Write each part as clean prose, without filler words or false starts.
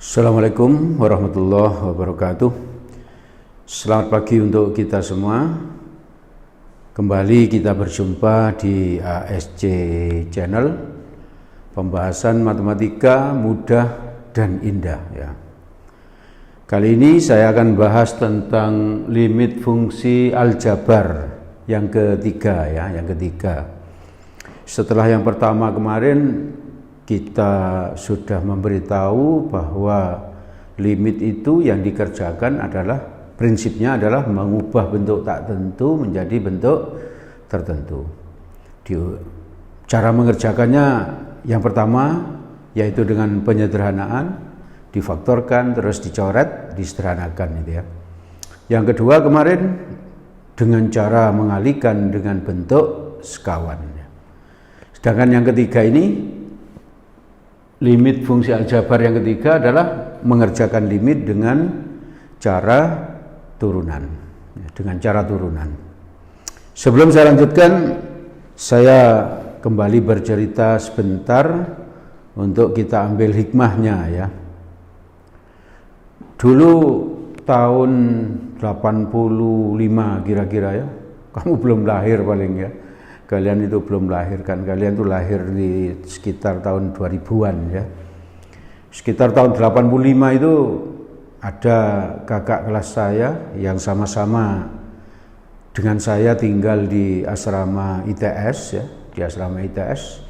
Assalamualaikum warahmatullahi wabarakatuh. Selamat pagi untuk kita semua. Kembali kita berjumpa di ASC Channel, pembahasan matematika mudah dan indah ya. Kali ini saya akan bahas tentang limit fungsi aljabar yang ketiga ya, yang ketiga. Setelah yang pertama kemarin kita sudah memberitahu bahwa limit itu yang dikerjakan adalah prinsipnya adalah mengubah bentuk tak tentu menjadi bentuk tertentu. Cara mengerjakannya yang pertama yaitu dengan penyederhanaan, difaktorkan terus dicoret, disederhanakan gitu ya. Yang kedua kemarin dengan cara mengalihkan dengan bentuk sekawan. Sedangkan yang ketiga ini limit fungsi aljabar yang ketiga adalah mengerjakan limit dengan cara turunan. Dengan cara turunan. Sebelum saya lanjutkan, saya kembali bercerita sebentar untuk kita ambil hikmahnya ya. Dulu tahun 85 kira-kira ya, kamu belum lahir paling ya. Kalian itu belum lahir kan, kalian itu lahir di sekitar tahun 2000-an ya. Sekitar tahun 85 itu ada kakak kelas saya yang sama-sama dengan saya tinggal di asrama ITS ya, di asrama ITS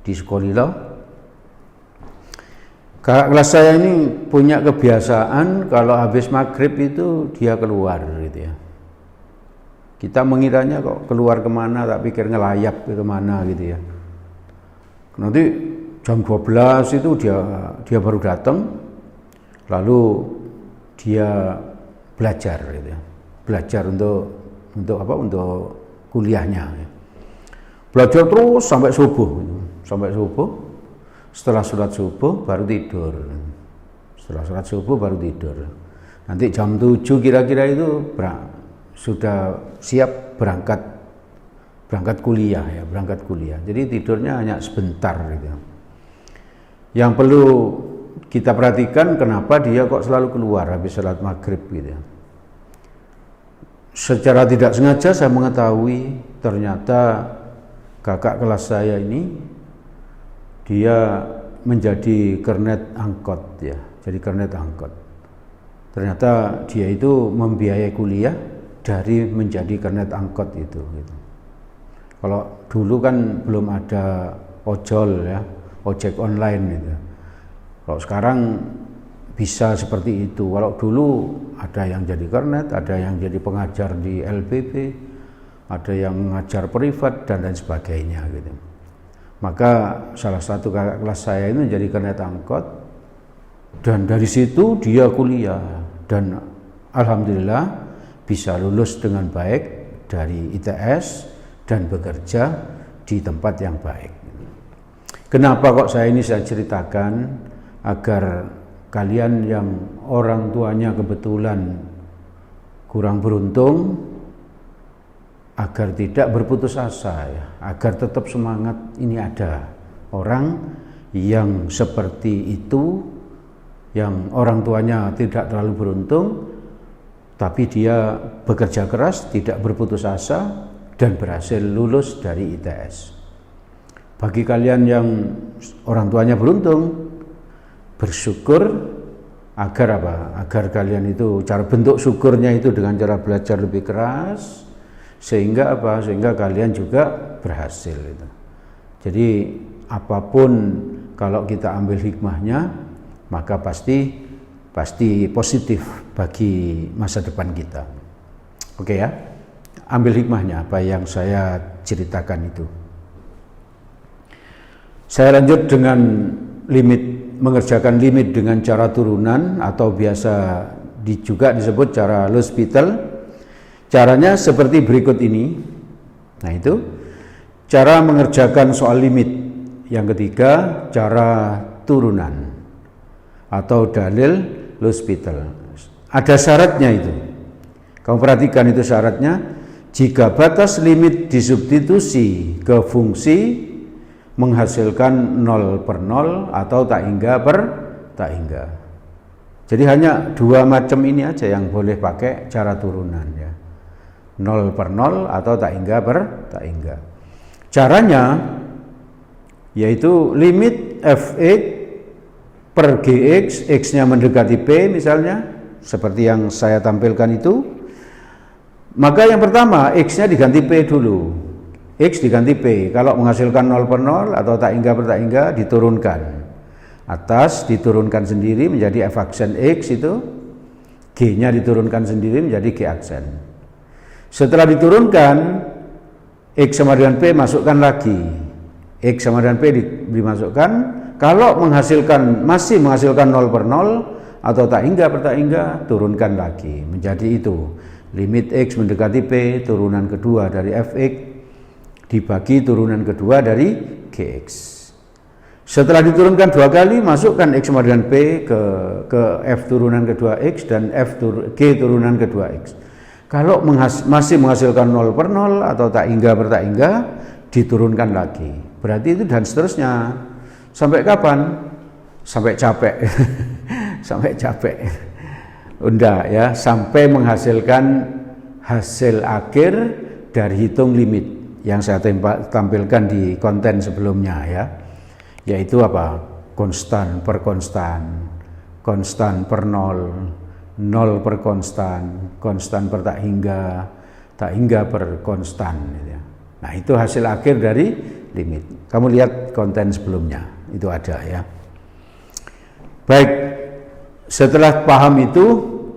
di Sukolilo. Kakak kelas saya ini punya kebiasaan kalau habis maghrib itu dia keluar gitu ya. Kita mengiranya kok keluar kemana, tak pikir ngelayap kemana gitu ya. Nanti jam 12 itu dia baru datang, lalu dia belajar gitu ya. Belajar untuk apa? Untuk kuliahnya. Ya. Belajar terus sampai subuh gitu. Sampai subuh. Setelah sholat subuh baru tidur. Setelah sholat subuh baru tidur. Nanti jam 7 kira-kira itu sudah siap berangkat kuliah ya, berangkat kuliah. Jadi tidurnya hanya sebentar gitu. Yang perlu kita perhatikan kenapa dia kok selalu keluar habis sholat maghrib gitu. Secara tidak sengaja saya mengetahui ternyata kakak kelas saya ini dia menjadi kernet angkot ya, jadi kernet angkot. Ternyata dia itu membiayai kuliah dari menjadi kernet angkot itu. Gitu. Kalau dulu kan belum ada ojol ya, ojek online gitu. Kalau sekarang bisa seperti itu. Kalau dulu ada yang jadi kernet, ada yang jadi pengajar di LPB, ada yang mengajar privat dan lain sebagainya gitu. Maka salah satu kakak kelas saya ini menjadi kernet angkot dan dari situ dia kuliah dan alhamdulillah bisa lulus dengan baik dari ITS dan bekerja di tempat yang baik. Kenapa kok saya ceritakan agar kalian yang orang tuanya kebetulan kurang beruntung agar tidak berputus asa ya, agar tetap semangat. Ini ada orang yang seperti itu, yang orang tuanya tidak terlalu beruntung, tapi dia bekerja keras, tidak berputus asa, dan berhasil lulus dari ITS. Bagi kalian yang orang tuanya beruntung, bersyukur agar apa? Agar kalian itu cara bentuk syukurnya itu dengan cara belajar lebih keras, sehingga apa? Sehingga kalian juga berhasil itu. Jadi apapun kalau kita ambil hikmahnya, maka pasti positif bagi masa depan kita. Oke ya, ambil hikmahnya apa yang saya ceritakan itu. Saya lanjut dengan mengerjakan limit dengan cara turunan atau biasa juga disebut cara L'Hospital. Caranya seperti berikut ini. Nah itu cara mengerjakan soal limit. Yang ketiga cara turunan atau dalil L'Hospital. Ada syaratnya itu. Kamu perhatikan itu syaratnya. jika batas limit disubstitusi ke fungsi menghasilkan 0 per 0 atau tak hingga per tak hingga. Jadi hanya dua macam ini aja yang boleh pakai cara turunan ya. 0 per 0 atau tak hingga per tak hingga. Caranya yaitu limit fx per gx, x-nya mendekati p misalnya, seperti yang saya tampilkan itu. Maka yang pertama x-nya diganti p dulu. X diganti p. Kalau menghasilkan 0 per 0 atau tak hingga per tak hingga diturunkan. Atas diturunkan sendiri menjadi f aksen x itu. G-nya diturunkan sendiri menjadi g aksen. Setelah diturunkan, X sama dengan P masukkan lagi. X sama dengan P dimasukkan. Kalau masih menghasilkan 0 per 0 atau tak hingga per tak hingga, turunkan lagi. Menjadi itu. Limit X mendekati P, turunan kedua dari Fx dibagi turunan kedua dari Gx. Setelah diturunkan dua kali, masukkan X sama dengan P ke F turunan kedua X dan G turunan kedua X. Kalau masih menghasilkan 0 per 0 atau tak hingga per tak hingga, diturunkan lagi. Berarti itu dan seterusnya. Sampai kapan? Sampai capek. Sampai capek. Enggak ya, sampai menghasilkan hasil akhir dari hitung limit yang saya tampilkan di konten sebelumnya ya. Yaitu apa? Konstan per konstan, konstan per 0, 0 per konstan, konstan per tak hingga per konstan. Nah itu hasil akhir dari limit. Kamu lihat konten sebelumnya, itu ada ya. Baik, setelah paham itu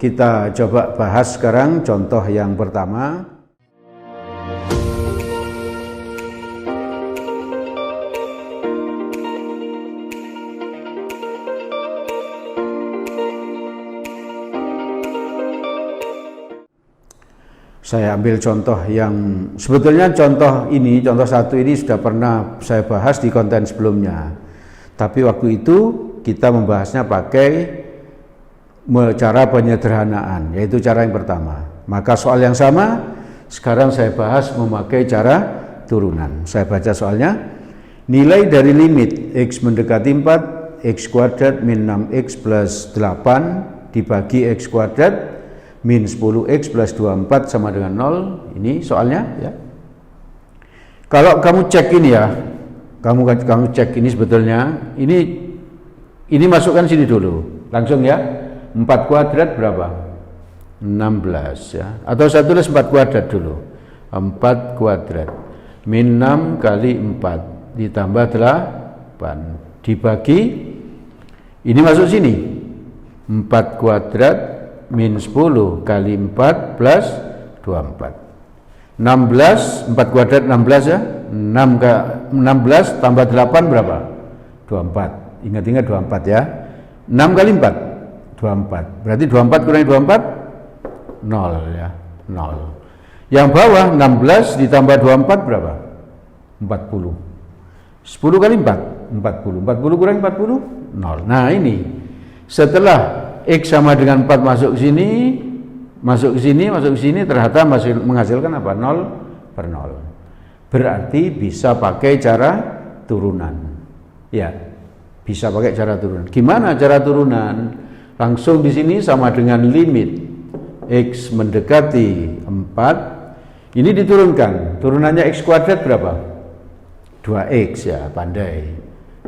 kita coba bahas sekarang contoh yang pertama. Saya ambil contoh yang sebetulnya contoh satu ini sudah pernah saya bahas di konten sebelumnya. Tapi waktu itu kita membahasnya pakai cara penyederhanaan, yaitu cara yang pertama. Maka soal yang sama sekarang saya bahas memakai cara turunan. Saya baca soalnya. Nilai dari limit x mendekati 4, x kuadrat min 6x plus 8 dibagi x kuadrat min 10x plus 24 sama dengan 0. Ini soalnya ya. Kalau kamu cek ini ya, kamu cek ini sebetulnya ini masukkan sini dulu langsung ya. 4 kuadrat berapa? 16 ya. Atau saya tulis 4 kuadrat dulu. 4 kuadrat min 6 kali 4 ditambah 8 dibagi ini masuk sini 4 kuadrat min 10 kali 4 plus 24. 16, 4 kuadrat 16 ya. 16 tambah 8 berapa? 24. Ingat-ingat 24 ya. 6 kali 4 24. Berarti 24 kurangi 24 0 ya. 0. Yang bawah 16 ditambah 24 berapa? 40. 10 kali 4 40. 40 kurangi 40 0. Nah, ini setelah X sama dengan 4 masuk ke sini, ternyata menghasilkan apa? 0 per 0. Berarti bisa pakai cara turunan. Ya, bisa pakai cara turunan. Gimana cara turunan? Langsung di sini sama dengan limit X mendekati 4. Ini diturunkan. Turunannya X kuadrat berapa? 2X ya, pandai.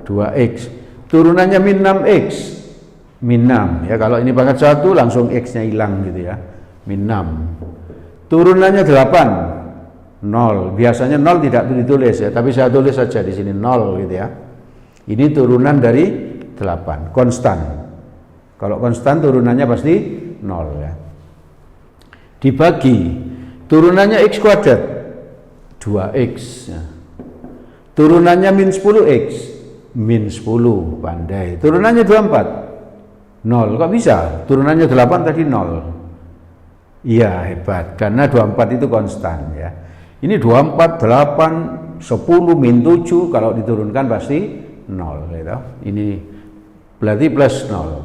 2X. Turunannya min 6X. Min 6 ya, kalau ini pangkat 1 langsung X-nya hilang gitu ya. Min 6. Turunannya 8. 0. Biasanya 0 tidak ditulis ya, tapi saya tulis saja di sini 0 gitu ya. Ini turunan dari 8, konstan. Kalau konstan turunannya pasti 0 ya. Dibagi turunannya X kuadrat 2X ya. Turunannya min 10X, min 10, pandai. Turunannya 24 0, kok bisa? Turunannya 8 tadi 0. Iya, hebat, karena 24 itu konstan ya. Ini 24, 8, 10, min 7, kalau diturunkan pasti 0 gitu. Ini berarti plus 0.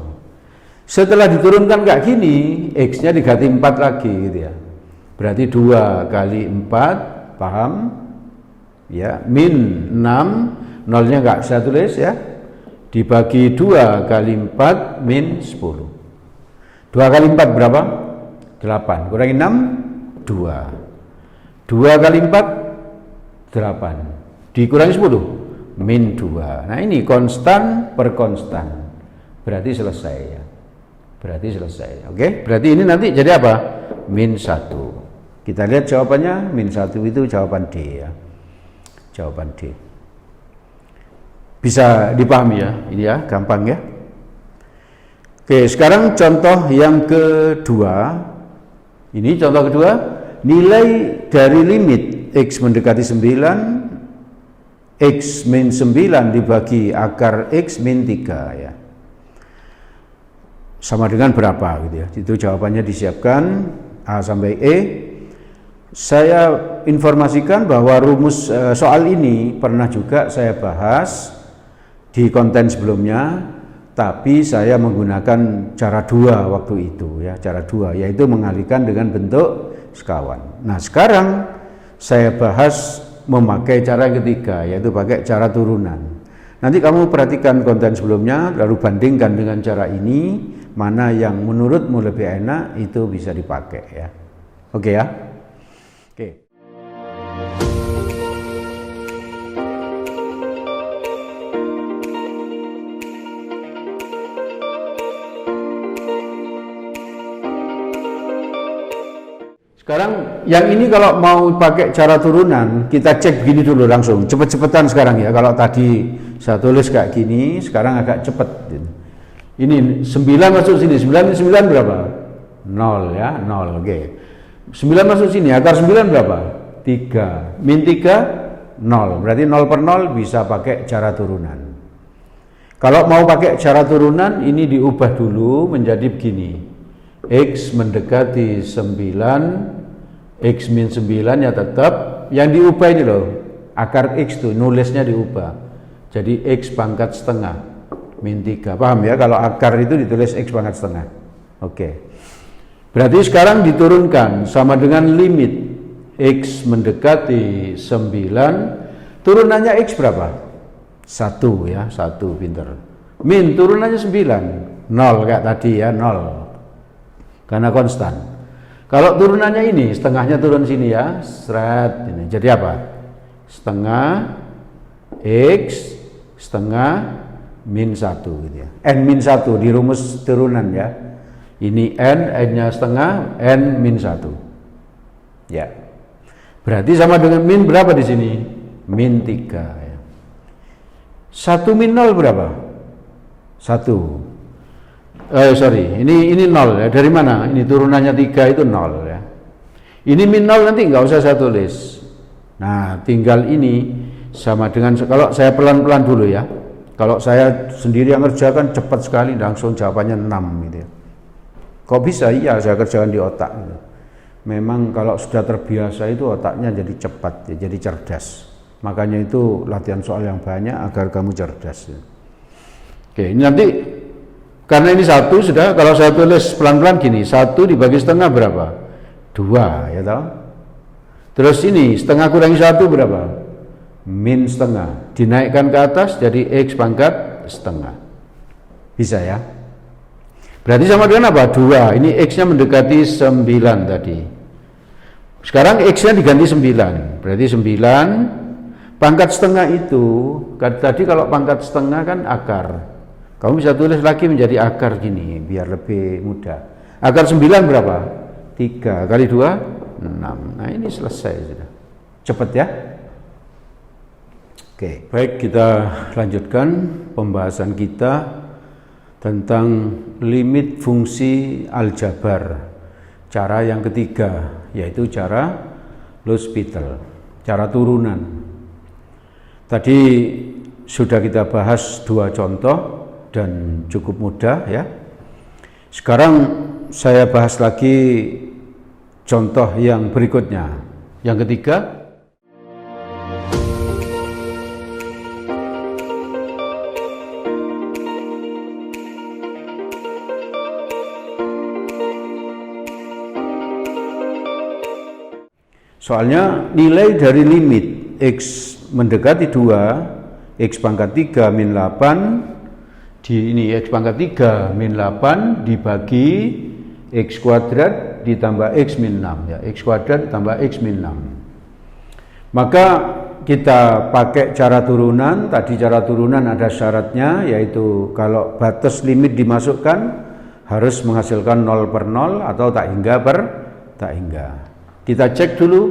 Setelah diturunkan kayak gini, X-nya diganti 4 lagi gitu ya. Berarti 2 kali 4, paham? Ya, min 6, nolnya enggak saya tulis ya. Dibagi 2 kali 4 min 10. 2 kali 4 berapa? 8. Kurangi 6, 2. 2 kali 4, 8. Dikurangi 10, min 2. Nah ini konstan per konstan. Berarti selesai ya. Berarti selesai. Oke? Berarti ini nanti jadi apa? Min 1. Kita lihat jawabannya. Min 1 itu jawaban D ya. Jawaban D. Bisa dipahami ya? Ini ya, gampang ya. Oke, sekarang contoh yang kedua. Ini contoh kedua. Nilai dari limit X mendekati 9, X min 9 dibagi akar X min 3 ya. Sama dengan berapa gitu ya. Itu jawabannya disiapkan A sampai E. Saya informasikan bahwa rumus soal ini pernah juga saya bahas di konten sebelumnya, tapi saya menggunakan cara 2 waktu itu ya, cara 2 yaitu mengalihkan dengan bentuk sekawan. Nah, sekarang saya bahas memakai cara yang ketiga, yaitu pakai cara turunan. Nanti kamu perhatikan konten sebelumnya, lalu bandingkan dengan cara ini, mana yang menurutmu lebih enak, itu bisa dipakai ya. Oke ya? Oke. Sekarang yang ini kalau mau pakai cara turunan, kita cek gini dulu langsung, cepet-cepetan sekarang ya. Kalau tadi saya tulis kayak gini, sekarang agak cepet. Ini 9 masuk sini, 9 berapa? 0 ya, 0, oke. 9 masuk sini, akar 9 berapa? 3, min 3, 0. Berarti 0 per 0 bisa pakai cara turunan. Kalau mau pakai cara turunan, ini diubah dulu menjadi begini. X mendekati 9, X min 9 ya tetap, yang diubah ini loh, akar X tuh, nulisnya diubah. Jadi X pangkat setengah, min 3, paham ya? Kalau akar itu ditulis X pangkat setengah. Oke. Berarti sekarang diturunkan sama dengan limit X mendekati 9, turunannya X berapa? 1 ya, 1, pinter. Min turunannya 9, 0 kayak tadi ya, 0. Karena konstan. Kalau turunannya ini, setengahnya turun sini ya, seret ini. Jadi apa? Setengah X setengah min 1 gitu ya. N min 1 di rumus turunan ya. Ini N-nya setengah, N min 1. Ya. Berarti sama dengan min berapa di sini? Min 3 ya. 1 min 0 berapa? 1. Ini 0 ya. Dari mana? Ini turunannya 3 itu 0 ya. Ini min 0 nanti nggak usah saya tulis. Nah, tinggal ini sama dengan, kalau saya pelan-pelan dulu ya. Kalau saya sendiri yang kerjakan cepat sekali, langsung jawabannya 6 gitu ya. Kok bisa? Iya, saya kerjakan di otak gitu. Memang kalau sudah terbiasa itu otaknya jadi cepat ya, jadi cerdas. Makanya itu latihan soal yang banyak agar kamu cerdas ya. Oke, ini nanti karena ini 1 sudah, kalau saya tulis pelan-pelan gini, 1 dibagi setengah berapa? 2 ya toh. Terus ini setengah kurangi 1 berapa? Min setengah. Dinaikkan ke atas jadi X pangkat setengah. Bisa ya? Berarti sama dengan apa? 2. Ini X-nya mendekati 9 tadi. Sekarang X-nya diganti 9. Berarti 9. Pangkat setengah itu, tadi kalau pangkat setengah kan akar. Kamu bisa tulis lagi menjadi akar gini, biar lebih mudah. Akar 9 berapa? 3 kali 2, 6. Nah ini selesai sudah. Cepat ya. Oke, baik, kita lanjutkan pembahasan kita tentang limit fungsi aljabar. Cara yang ketiga, yaitu cara L'Hospital, cara turunan. Tadi sudah kita bahas 2 contoh dan cukup mudah ya. Sekarang saya bahas lagi contoh yang berikutnya. Yang ketiga, Soalnya nilai dari limit X mendekati 2, X pangkat 3 min 8, ini X pangkat 3 min 8 dibagi X kuadrat ditambah X min 6 ya, X kuadrat ditambah X min 6. Maka kita pakai cara turunan. Tadi cara turunan ada syaratnya, yaitu kalau batas limit dimasukkan harus menghasilkan 0 per 0 atau tak hingga per tak hingga. Kita cek dulu,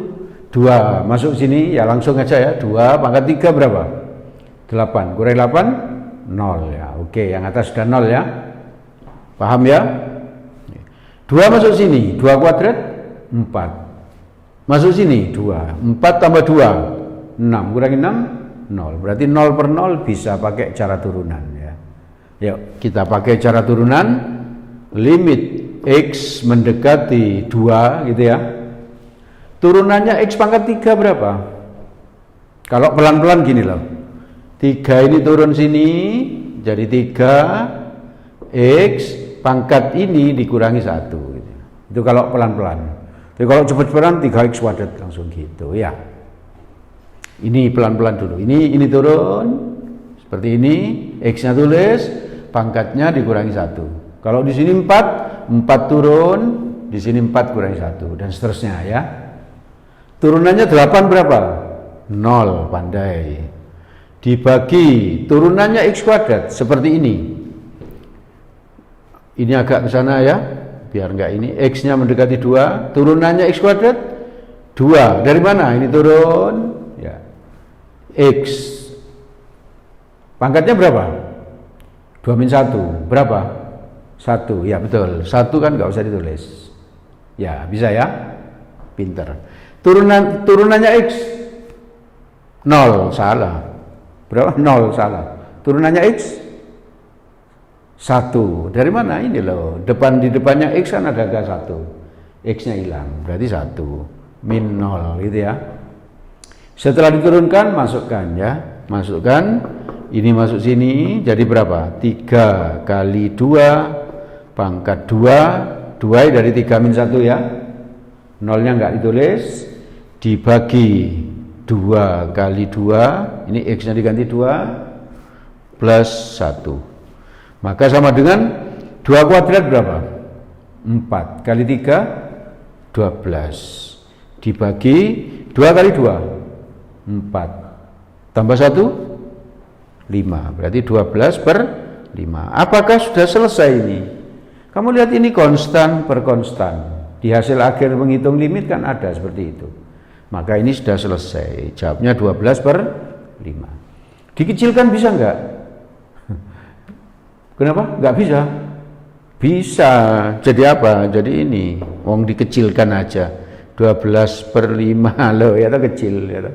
2 masuk sini ya, langsung aja ya, 2 pangkat 3 berapa? 8, kurang 8? 0 ya. Oke, yang atas sudah 0 ya, paham ya? 2 masuk sini, 2 kuadrat 4, masuk sini 2, 4 tambah 2 6, kurangi 6 0, berarti 0 per 0 bisa pakai cara turunan ya. Yuk kita pakai cara turunan. Limit X mendekati 2 gitu ya, turunannya X pangkat 3 berapa? Kalau pelan-pelan gini loh, 3 ini turun sini jadi 3, X pangkat ini dikurangi 1 gitu. Itu kalau pelan-pelan. Tapi kalau cepat-cepatan 3X kuadrat langsung gitu ya. Ini pelan-pelan dulu. Ini turun seperti ini, X-nya tulis, pangkatnya dikurangi 1. Kalau di sini 4 turun, di sini 4 kurangi 1 dan seterusnya ya. Turunannya 8 berapa? 0, pandai. Dibagi turunannya X kuadrat seperti ini. Ini agak ke sana ya, biar enggak ini. X-nya mendekati 2, turunannya X kuadrat 2. Dari mana? Ini turun ya. X pangkatnya berapa? 2 min 1 berapa? 1, ya betul. 1 kan nggak usah ditulis. Ya bisa ya, pinter. Turunannya X 0, salah. Berapa? 0, salah. Turunannya X 1. Dari mana? Ini loh, di depannya X kan ada angka 1, X-nya hilang, berarti 1 min 0 gitu ya. Setelah diturunkan, masukkan ya, masukkan. Ini masuk sini, jadi berapa? 3 kali 2 pangkat 2, 2 dari 3 min 1 ya, 0-nya nggak ditulis, dibagi 2 kali 2, ini X-nya diganti 2, plus 1. Maka sama dengan 2 kuadrat berapa? 4 kali 3, 12, dibagi 2 kali 2, 4, tambah 1, 5, berarti 12 per 5. Apakah sudah selesai ini? Kamu lihat ini konstan per konstan. Di hasil akhir menghitung limit kan ada seperti itu. Maka ini sudah selesai. Jawabnya 12 per 5. Dikecilkan bisa enggak? Kenapa? Enggak bisa. Bisa. Jadi apa? Jadi ini, wong dikecilkan aja. 12 per 5 loh, ya itu kecil ya.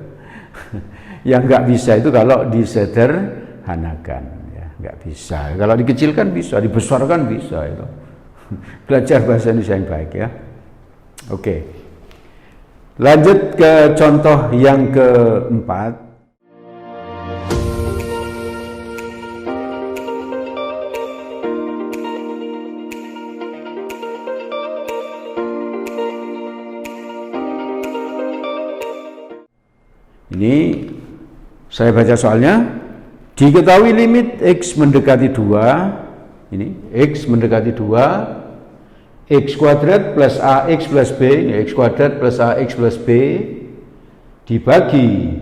Yang enggak bisa itu kalau disederhanakan ya, enggak bisa. Kalau dikecilkan bisa, dibesarkan bisa itu. Belajar bahasa Indonesia yang baik ya. Oke. Lanjut ke contoh yang keempat. Ini saya baca soalnya. Diketahui limit X mendekati 2, ini X mendekati 2, X kuadrat plus AX plus B, ini X kuadrat plus AX plus B, dibagi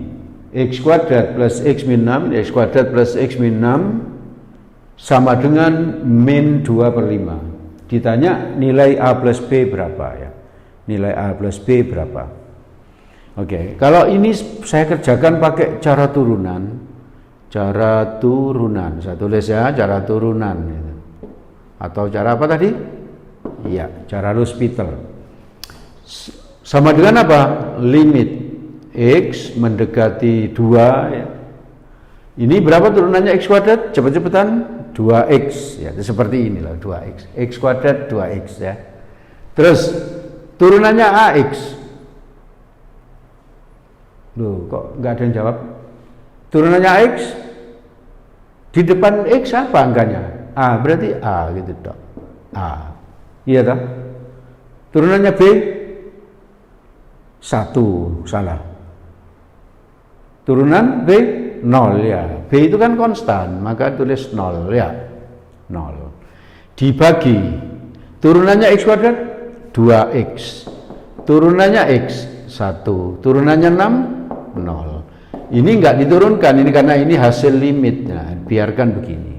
X kuadrat plus X min 6, ini X kuadrat plus X min 6, sama dengan min 2 per 5. Ditanya nilai A plus B berapa ya? Nilai A plus B berapa? Oke, kalau ini saya kerjakan pakai cara turunan. Cara turunan, saya tulis ya, cara turunan gitu. Atau cara apa tadi? Iya, cara L'Hospital. Sama dengan apa? Limit X mendekati 2 ya. Ini berapa turunannya X kuadrat? Cepet-cepetan 2X ya, seperti inilah 2X. X kuadrat 2X ya. Terus turunannya AX. Loh, kok nggak ada yang jawab? Turunannya X, di depan X apa angkanya? A, berarti A gitu dok. A, iya toh? Turunannya B, 1, salah. Turunan B 0 ya. B itu kan konstan, maka tulis 0 ya. 0. Dibagi turunannya x kuadrat 2x. Turunannya x 1. Turunannya 6 0. Ini enggak diturunkan, ini karena ini hasil limit. Nah, biarkan begini.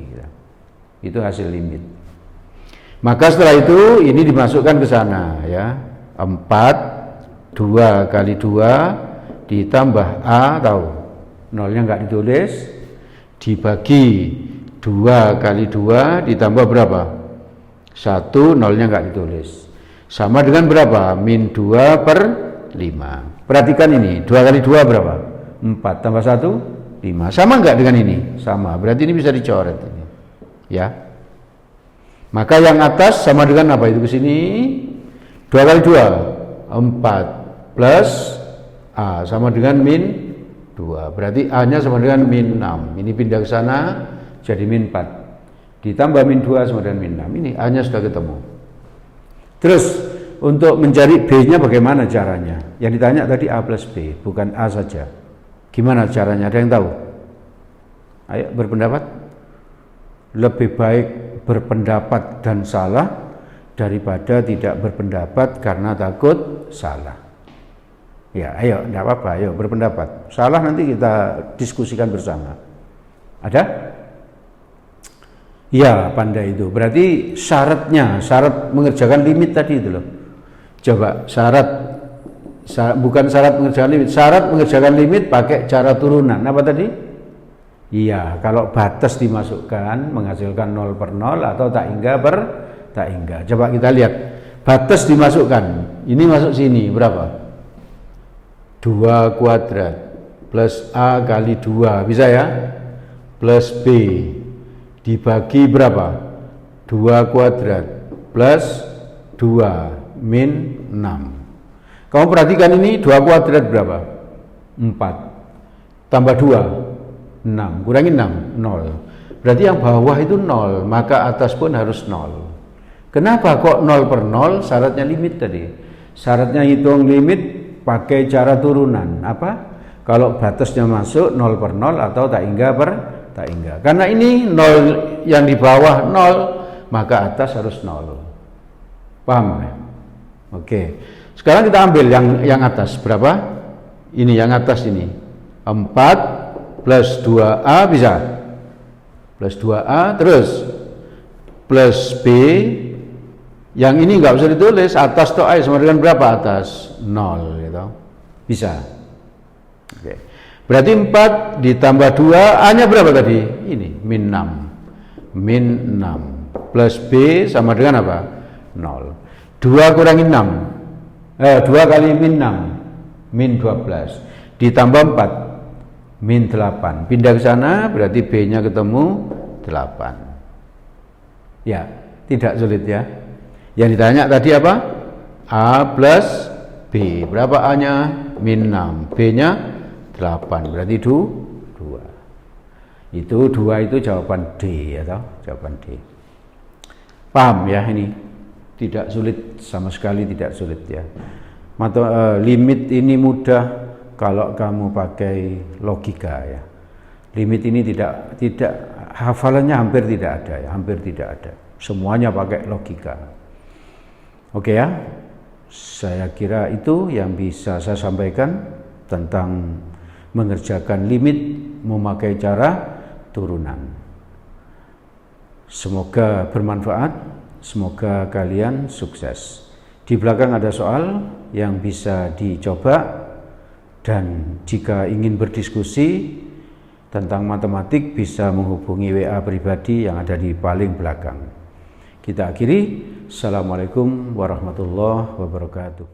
Itu hasil limit. Maka setelah itu ini dimasukkan ke sana ya. 4 2 kali 2 ditambah A, tahu nolnya nggak ditulis, dibagi 2 kali 2 ditambah berapa? 1, nolnya nggak ditulis, sama dengan berapa? Min 2 per 5. Perhatikan ini, 2 kali 2 berapa? 4 tambah 1 5, sama nggak dengan ini? Sama, berarti ini bisa dicoret ini. Ya, maka yang atas sama dengan apa? Itu ke sini 2 kali 2 4 plus A sama dengan min 2. Berarti A nya sama dengan min 6. Ini pindah ke sana jadi min 4. Ditambah min 2 sama dengan min 6. Ini A nya sudah ketemu. Terus untuk mencari B nya bagaimana caranya? Yang ditanya tadi A plus B, bukan A saja. Gimana caranya? Ada yang tahu? Ayo berpendapat. Lebih baik berpendapat dan salah daripada tidak berpendapat karena takut salah. Ya, ayo, enggak apa-apa, ayo berpendapat. Salah nanti kita diskusikan bersama. Ada? Ya, pandai itu. Berarti syarat mengerjakan limit tadi itu loh. Coba bukan syarat mengerjakan limit, syarat mengerjakan limit pakai cara turunan. Apa tadi? Iya, kalau batas dimasukkan menghasilkan 0 per 0 atau tak hingga per tak hingga. Coba kita lihat. Batas dimasukkan. Ini masuk sini berapa? 2 kuadrat plus A kali 2, bisa ya? Plus B dibagi berapa? 2 kuadrat plus 2 min 6. Kamu perhatikan ini 2 kuadrat berapa? 4 tambah 2 6, kurangi 6 0. Berarti yang bawah itu 0, maka atas pun harus 0. Kenapa kok 0 per 0? Syaratnya limit tadi. Syaratnya hitung limit pakai cara turunan. Apa? Kalau batasnya masuk 0 per 0 atau tak hingga per tak hingga. Karena ini 0 yang di bawah 0, maka atas harus 0. Paham ya? Oke. Sekarang kita ambil yang atas berapa? Ini yang atas ini. 4 plus 2A bisa? Plus 2A terus plus B. Yang ini nggak usah ditulis, atas toh A sama dengan berapa atas? 0 gitu. Bisa. Oke. Berarti 4 ditambah 2, A-nya berapa tadi? Ini, min 6. Min 6 plus B sama dengan apa? 0. 2 kurangi 6. 2 kali min 6, min 12. Ditambah 4, min 8. Pindah ke sana berarti B-nya ketemu 8. Ya, tidak sulit ya. Yang ditanya tadi apa? A plus B. Berapa A-nya? Min 6. B-nya 8. Berarti 2. Itu 2 itu jawaban D atau jawaban D. Paham ya ini? Tidak sulit, sama sekali tidak sulit ya. Limit ini mudah kalau kamu pakai logika ya. Limit ini tidak hafalannya hampir tidak ada ya, hampir tidak ada. Semuanya pakai logika. Oke ya, saya kira itu yang bisa saya sampaikan tentang mengerjakan limit memakai cara turunan. Semoga bermanfaat, semoga kalian sukses. Di belakang ada soal yang bisa dicoba, dan jika ingin berdiskusi tentang matematik bisa menghubungi WA pribadi yang ada di paling belakang. Kita akhiri. Assalamualaikum warahmatullahi wabarakatuh.